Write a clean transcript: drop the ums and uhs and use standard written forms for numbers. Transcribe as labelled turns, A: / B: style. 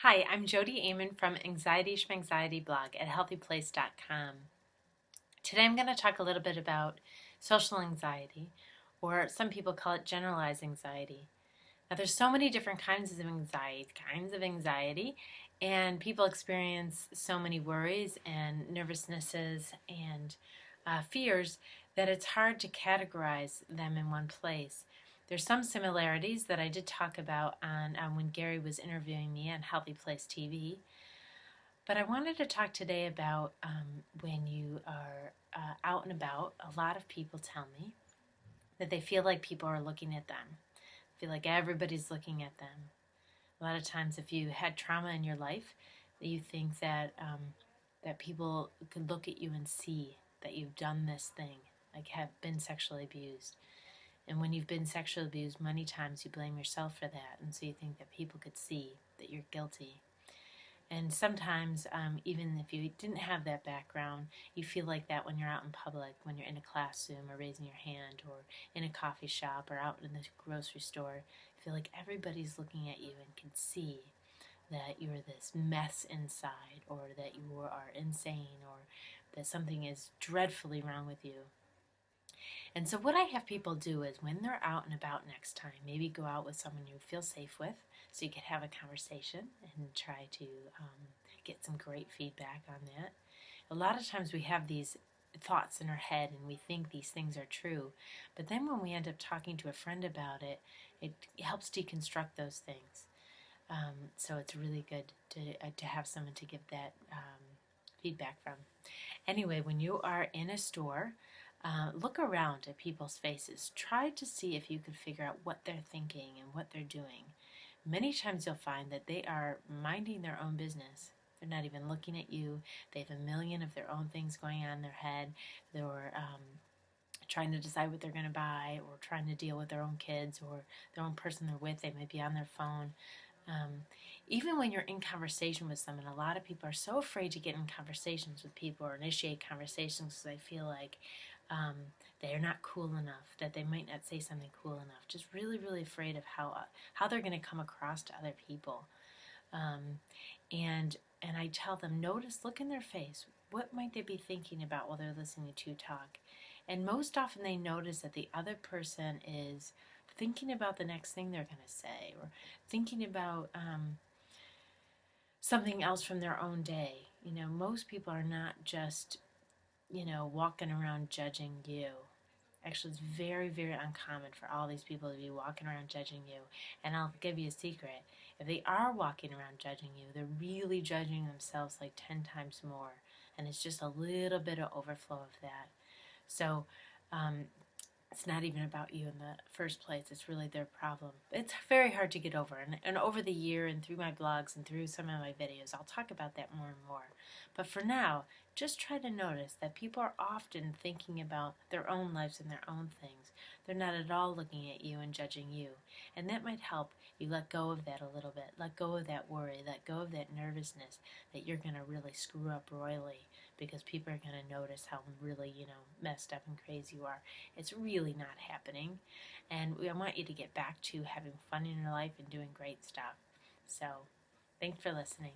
A: Hi, I'm Jody Amon from Anxiety Schmanxiety blog at HealthyPlace.com. Today I'm going to talk a little bit about social anxiety, or some people call it generalized anxiety. Now, there's so many different kinds of anxiety, and people experience so many worries and nervousnesses and fears that it's hard to categorize them in one place. There's some similarities that I did talk about on when Gary was interviewing me on Healthy Place TV. But I wanted to talk today about when you are out and about. A lot of people tell me that they feel like people are looking at them, feel like everybody's looking at them. A lot of times, if you had trauma in your life, you think that that people could look at you and see that you've done this thing, like have been sexually abused. And when you've been sexually abused, many times you blame yourself for that, and so you think that people could see that you're guilty. And sometimes, even if you didn't have that background, you feel like that when you're out in public, when you're in a classroom or raising your hand or in a coffee shop or out in the grocery store. You feel like everybody's looking at you and can see that you're this mess inside, or that you are insane, or that something is dreadfully wrong with you. And so what I have people do is when they're out and about next time, maybe go out with someone you feel safe with so you can have a conversation and try to get some great feedback on that. A lot of times we have these thoughts in our head and we think these things are true, but then when we end up talking to a friend about it, it helps deconstruct those things. So it's really good to have someone to give that feedback from. Anyway, when you are in a store, look around at people's faces. Try to see if you can figure out what they're thinking and what they're doing. Many times you'll find that they are minding their own business. They're not even looking at you. They have a million of their own things going on in their head. They're trying to decide what they're going to buy, or trying to deal with their own kids or their own person they're with. They might be on their phone. Um, Even when you're in conversation with someone, a lot of people are so afraid to get in conversations with people or initiate conversations because they feel like um, they're not cool enough, that they might not say something cool enough. Just really, really afraid of how they're going to come across to other people. Um, and I tell them, notice, look in their face. What might they be thinking about while they're listening to you talk? And most often they notice that the other person is thinking about the next thing they're going to say, or thinking about something else from their own day. Most people are not just, walking around judging you. Actually, it's very, very uncommon for all these people to be walking around judging you. And I'll give you a secret. If they are walking around judging you, they're really judging themselves like 10 times more. And it's just a little bit of overflow of that. So, um, it's not even about you in the first place. It's really their problem. It's very hard to get over. And over the year and through my blogs and through some of my videos, I'll talk about that more and more. But for now, just try to notice that people are often thinking about their own lives and their own things. They're not at all looking at you and judging you. And that might help you let go of that a little bit. Let go of that worry. Let go of that nervousness that you're going to really screw up royally, because people are going to notice how really, messed up and crazy you are. It's really not happening. And I want you to get back to having fun in your life and doing great stuff. So, thanks for listening.